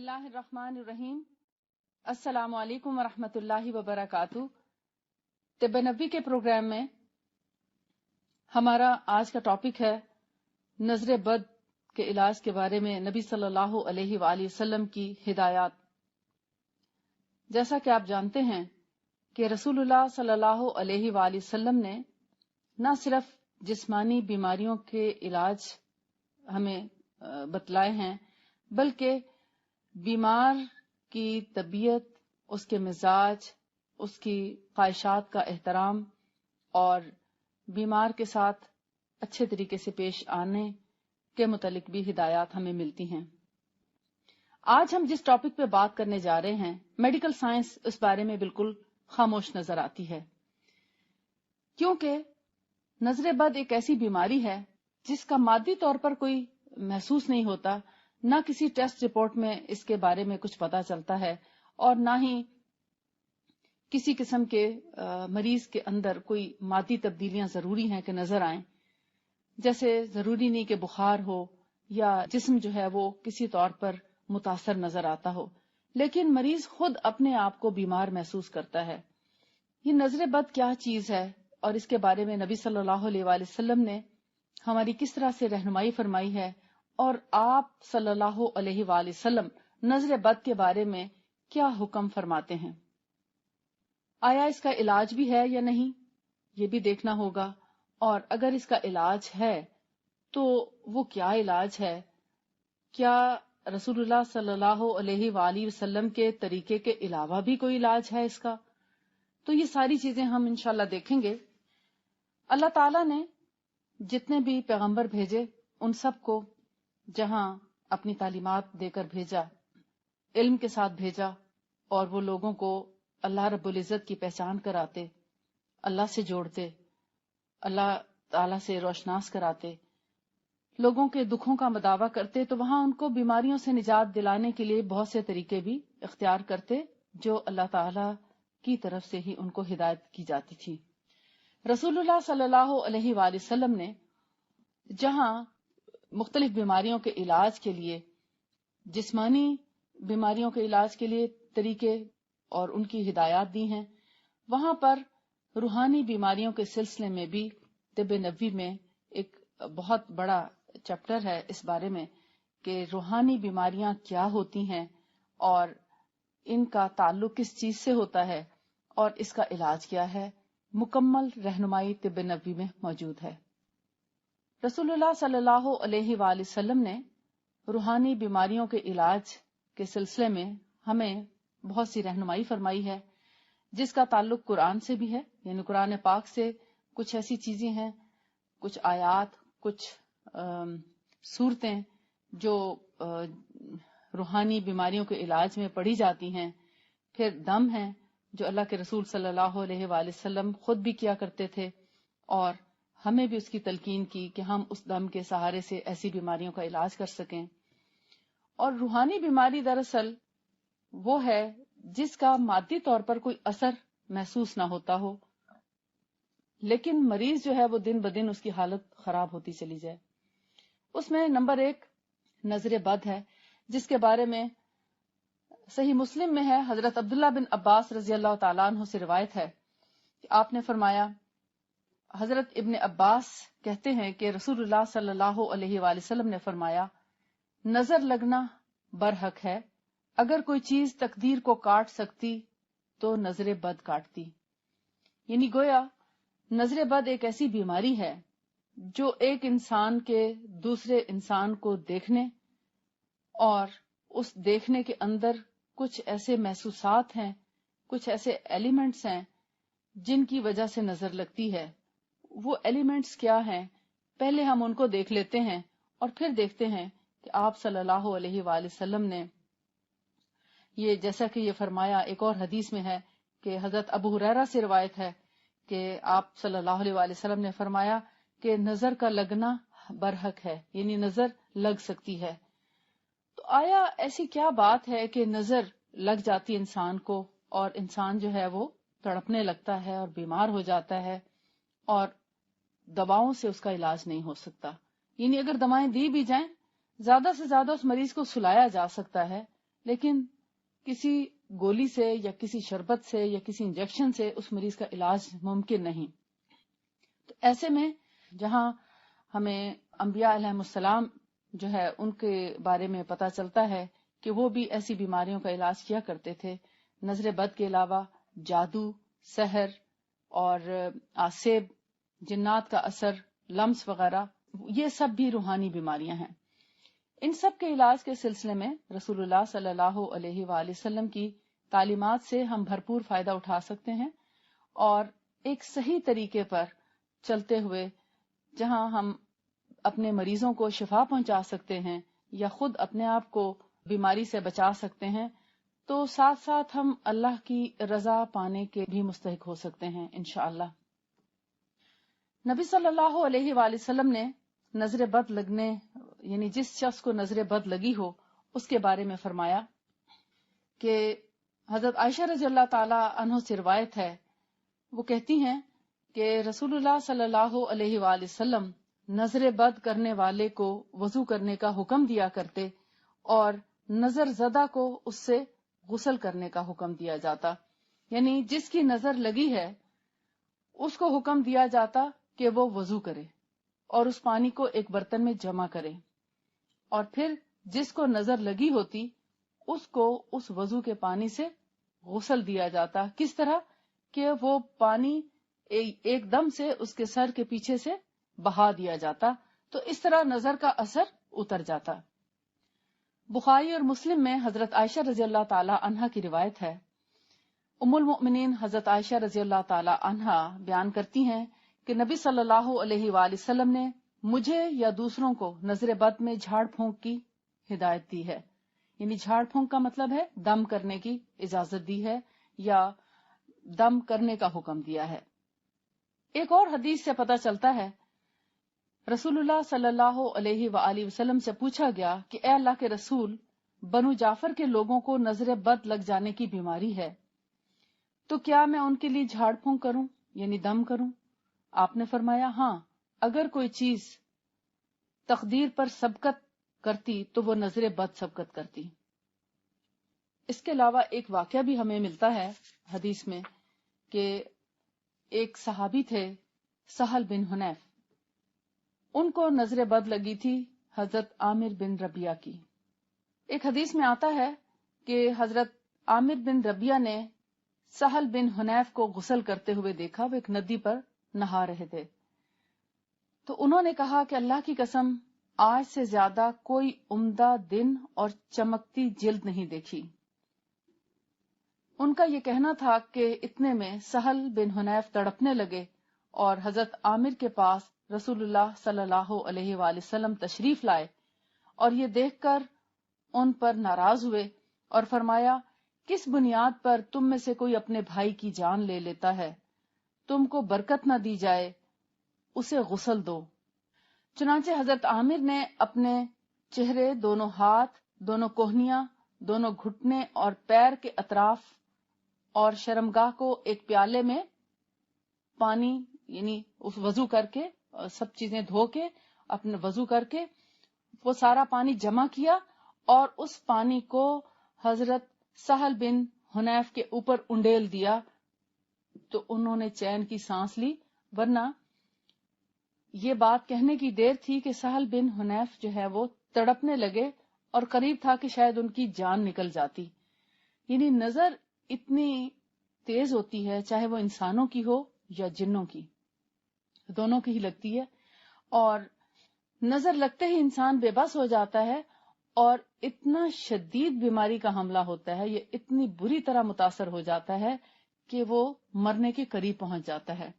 اللہ الرحمن الرحیم۔ السلام علیکم ورحمۃ اللہ وبرکاتہ۔ طب نبوی کے پروگرام میں ہمارا آج کا ٹاپک ہے نظر بد کے علاج کے بارے میں نبی صلی اللہ علیہ وآلہ وسلم کی ہدایات۔ جیسا کہ آپ جانتے ہیں کہ رسول اللہ صلی اللہ علیہ وآلہ وسلم نے نہ صرف جسمانی بیماریوں کے علاج ہمیں بتلائے ہیں بلکہ بیمار کی طبیعت، اس کے مزاج، اس کی خواہشات کا احترام اور بیمار کے ساتھ اچھے طریقے سے پیش آنے کے متعلق بھی ہدایات ہمیں ملتی ہیں۔ آج ہم جس ٹاپک پہ بات کرنے جا رہے ہیں، میڈیکل سائنس اس بارے میں بالکل خاموش نظر آتی ہے، کیونکہ نظر بد ایک ایسی بیماری ہے جس کا مادی طور پر کوئی محسوس نہیں ہوتا، نہ کسی ٹیسٹ رپورٹ میں اس کے بارے میں کچھ پتا چلتا ہے اور نہ ہی کسی قسم کے مریض کے اندر کوئی مادی تبدیلیاں ضروری ہیں کہ نظر آئیں، جیسے ضروری نہیں کہ بخار ہو یا جسم جو ہے وہ کسی طور پر متاثر نظر آتا ہو، لیکن مریض خود اپنے آپ کو بیمار محسوس کرتا ہے۔ یہ نظر بد کیا چیز ہے اور اس کے بارے میں نبی صلی اللہ علیہ وآلہ وسلم نے ہماری کس طرح سے رہنمائی فرمائی ہے، اور آپ صلی اللہ علیہ وآلہ وسلم نظر بد کے بارے میں کیا حکم فرماتے ہیں، آیا اس کا علاج بھی ہے یا نہیں، یہ بھی دیکھنا ہوگا، اور اگر اس کا علاج ہے تو وہ کیا علاج ہے، کیا رسول اللہ صلی اللہ علیہ وآلہ وسلم کے طریقے کے علاوہ بھی کوئی علاج ہے اس کا، تو یہ ساری چیزیں ہم انشاءاللہ دیکھیں گے۔ اللہ تعالیٰ نے جتنے بھی پیغمبر بھیجے ان سب کو جہاں اپنی تعلیمات دے کر بھیجا، علم کے ساتھ بھیجا، اور وہ لوگوں کو اللہ رب العزت کی پہچان کراتے، اللہ سے جوڑتے، اللہ تعالیٰ سے روشناس کراتے، لوگوں کے دکھوں کا مداوع کرتے، تو وہاں ان کو بیماریوں سے نجات دلانے کے لیے بہت سے طریقے بھی اختیار کرتے جو اللہ تعالیٰ کی طرف سے ہی ان کو ہدایت کی جاتی تھی۔ رسول اللہ صلی اللہ علیہ وآلہ وسلم نے جہاں مختلف بیماریوں کے علاج کے لیے، جسمانی بیماریوں کے علاج کے لیے طریقے اور ان کی ہدایات دی ہیں، وہاں پر روحانی بیماریوں کے سلسلے میں بھی طب نبوی میں ایک بہت بڑا چیپٹر ہے اس بارے میں کہ روحانی بیماریاں کیا ہوتی ہیں اور ان کا تعلق کس چیز سے ہوتا ہے اور اس کا علاج کیا ہے۔ مکمل رہنمائی طب نبوی میں موجود ہے۔ رسول اللہ صلی اللہ علیہ وآلہ وسلم نے روحانی بیماریوں کے علاج کے سلسلے میں ہمیں بہت سی رہنمائی فرمائی ہے، جس کا تعلق قرآن سے بھی ہے، یعنی قرآن پاک سے کچھ ایسی چیزیں ہیں، کچھ آیات، کچھ صورتیں جو روحانی بیماریوں کے علاج میں پڑھی جاتی ہیں، پھر دم ہیں جو اللہ کے رسول صلی اللہ علیہ وآلہ وسلم خود بھی کیا کرتے تھے اور ہمیں بھی اس کی تلقین کی کہ ہم اس دم کے سہارے سے ایسی بیماریوں کا علاج کر سکیں۔ اور روحانی بیماری دراصل وہ ہے جس کا مادی طور پر کوئی اثر محسوس نہ ہوتا ہو، لیکن مریض جو ہے وہ دن بدن اس کی حالت خراب ہوتی چلی جائے۔ اس میں نمبر 1 نظر بد ہے، جس کے بارے میں صحیح مسلم میں ہے، حضرت عبداللہ بن عباس رضی اللہ تعالیٰ عنہ سے روایت ہے کہ آپ نے فرمایا، حضرت ابن عباس کہتے ہیں کہ رسول اللہ صلی اللہ علیہ وآلہ وسلم نے فرمایا، نظر لگنا برحق ہے، اگر کوئی چیز تقدیر کو کاٹ سکتی تو نظر بد کاٹتی۔ یعنی گویا نظر بد ایک ایسی بیماری ہے جو ایک انسان کے دوسرے انسان کو دیکھنے اور اس دیکھنے کے اندر کچھ ایسے محسوسات ہیں، کچھ ایسے ایلیمنٹس ہیں جن کی وجہ سے نظر لگتی ہے۔ وہ ایلیمنٹس کیا ہیں، پہلے ہم ان کو دیکھ لیتے ہیں اور پھر دیکھتے ہیں کہ آپ صلی اللہ علیہ وآلہ وسلم نے یہ جیسا کہ یہ فرمایا، ایک اور حدیث میں ہے کہ حضرت ابو ہریرہ سے روایت ہے کہ آپ صلی اللہ علیہ وآلہ وسلم نے فرمایا کہ نظر کا لگنا برحق ہے، یعنی نظر لگ سکتی ہے۔ تو آیا ایسی کیا بات ہے کہ نظر لگ جاتی انسان کو اور انسان جو ہے وہ تڑپنے لگتا ہے اور بیمار ہو جاتا ہے اور دواؤں سے اس کا علاج نہیں ہو سکتا؟ یعنی اگر دوائیں دی بھی جائیں، زیادہ سے زیادہ اس مریض کو سلایا جا سکتا ہے، لیکن کسی گولی سے یا کسی شربت سے یا کسی انجیکشن سے اس مریض کا علاج ممکن نہیں. تو ایسے میں جہاں ہمیں انبیاء علیہم السلام جو ہے ان کے بارے میں پتہ چلتا ہے کہ وہ بھی ایسی بیماریوں کا علاج کیا کرتے تھے. نظر بد کے علاوہ جادو، سحر اور آسیب، جنات کا اثر، لمس وغیرہ، یہ سب بھی روحانی بیماریاں ہیں. ان سب کے علاج کے سلسلے میں رسول اللہ صلی اللہ علیہ وآلہ وسلم کی تعلیمات سے ہم بھرپور فائدہ اٹھا سکتے ہیں، اور ایک صحیح طریقے پر چلتے ہوئے جہاں ہم اپنے مریضوں کو شفا پہنچا سکتے ہیں یا خود اپنے آپ کو بیماری سے بچا سکتے ہیں، تو ساتھ ساتھ ہم اللہ کی رضا پانے کے بھی مستحق ہو سکتے ہیں انشاءاللہ. نبی صلی اللہ علیہ وآلہ وسلم نے نظر بد لگنے یعنی جس شخص کو نظر بد لگی ہو اس کے بارے میں فرمایا کہ حضرت عائشہ رضی اللہ تعالی عنہ سے روایت ہے، وہ کہتی ہیں کہ رسول اللہ صلی اللہ علیہ وآلہ وسلم نظر بد کرنے والے کو وضو کرنے کا حکم دیا کرتے اور نظر زدہ کو اس سے غسل کرنے کا حکم دیا جاتا. یعنی جس کی نظر لگی ہے اس کو حکم دیا جاتا کہ وہ وضو کرے اور اس پانی کو ایک برتن میں جمع کرے، اور پھر جس کو نظر لگی ہوتی اس کو اس وضو کے پانی سے غسل دیا جاتا. کس طرح کہ وہ پانی ایک دم سے اس کے سر کے پیچھے سے بہا دیا جاتا، تو اس طرح نظر کا اثر اتر جاتا. بخاری اور مسلم میں حضرت عائشہ رضی اللہ تعالی عنہا کی روایت ہے. ام المؤمنین حضرت عائشہ رضی اللہ تعالی عنہا بیان کرتی ہیں کہ نبی صلی اللہ علیہ وآلہ وسلم نے مجھے یا دوسروں کو نظر بد میں جھاڑ پھونک کی ہدایت دی ہے. یعنی جھاڑ پھونک کا مطلب ہے دم کرنے کی اجازت دی ہے یا دم کرنے کا حکم دیا ہے. ایک اور حدیث سے پتہ چلتا ہے، رسول اللہ صلی اللہ علیہ وآلہ وسلم سے پوچھا گیا کہ اے اللہ کے رسول، بنو جعفر کے لوگوں کو نظر بد لگ جانے کی بیماری ہے، تو کیا میں ان کے لیے جھاڑ پھونک کروں یعنی دم کروں؟ آپ نے فرمایا ہاں، اگر کوئی چیز تقدیر پر سبقت کرتی تو وہ نظر بد سبقت کرتی. اس کے علاوہ ایک واقعہ بھی ہمیں ملتا ہے حدیث میں کہ ایک صحابی تھے سہل بن حنیف، ان کو نظر بد لگی تھی حضرت عامر بن ربیعہ کی. ایک حدیث میں آتا ہے کہ حضرت عامر بن ربیعہ نے سہل بن حنیف کو غسل کرتے ہوئے دیکھا. وہ ایک ندی پر نہا رہے تھے، تو انہوں نے کہا کہ اللہ کی قسم، آج سے زیادہ کوئی عمدہ دن اور چمکتی جلد نہیں دیکھی. ان کا یہ کہنا تھا کہ اتنے میں سہل بن حنیف تڑپنے لگے اور حضرت عامر کے پاس رسول اللہ صلی اللہ علیہ وآلہ وسلم تشریف لائے اور یہ دیکھ کر ان پر ناراض ہوئے اور فرمایا، کس بنیاد پر تم میں سے کوئی اپنے بھائی کی جان لے لیتا ہے؟ تم کو برکت نہ دی جائے، اسے غسل دو. چنانچہ حضرت عامر نے اپنے چہرے، دونوں ہاتھ، دونوں کوہنیاں، دونوں گھٹنے اور پیر کے اطراف اور شرمگاہ کو ایک پیالے میں پانی یعنی اس وضو کر کے سب چیزیں دھو کے اپنے وضو کر کے وہ سارا پانی جمع کیا اور اس پانی کو حضرت سہل بن حنیف کے اوپر انڈیل دیا. تو انہوں نے چین کی سانس لی، ورنہ یہ بات کہنے کی دیر تھی کہ سہل بن حنیف جو ہے وہ تڑپنے لگے اور قریب تھا کہ شاید ان کی جان نکل جاتی. یعنی نظر اتنی تیز ہوتی ہے، چاہے وہ انسانوں کی ہو یا جنوں کی، دونوں کی ہی لگتی ہے، اور نظر لگتے ہی انسان بے بس ہو جاتا ہے اور اتنا شدید بیماری کا حملہ ہوتا ہے، یہ اتنی بری طرح متاثر ہو جاتا ہے کہ وہ مرنے کے قریب پہنچ جاتا ہے.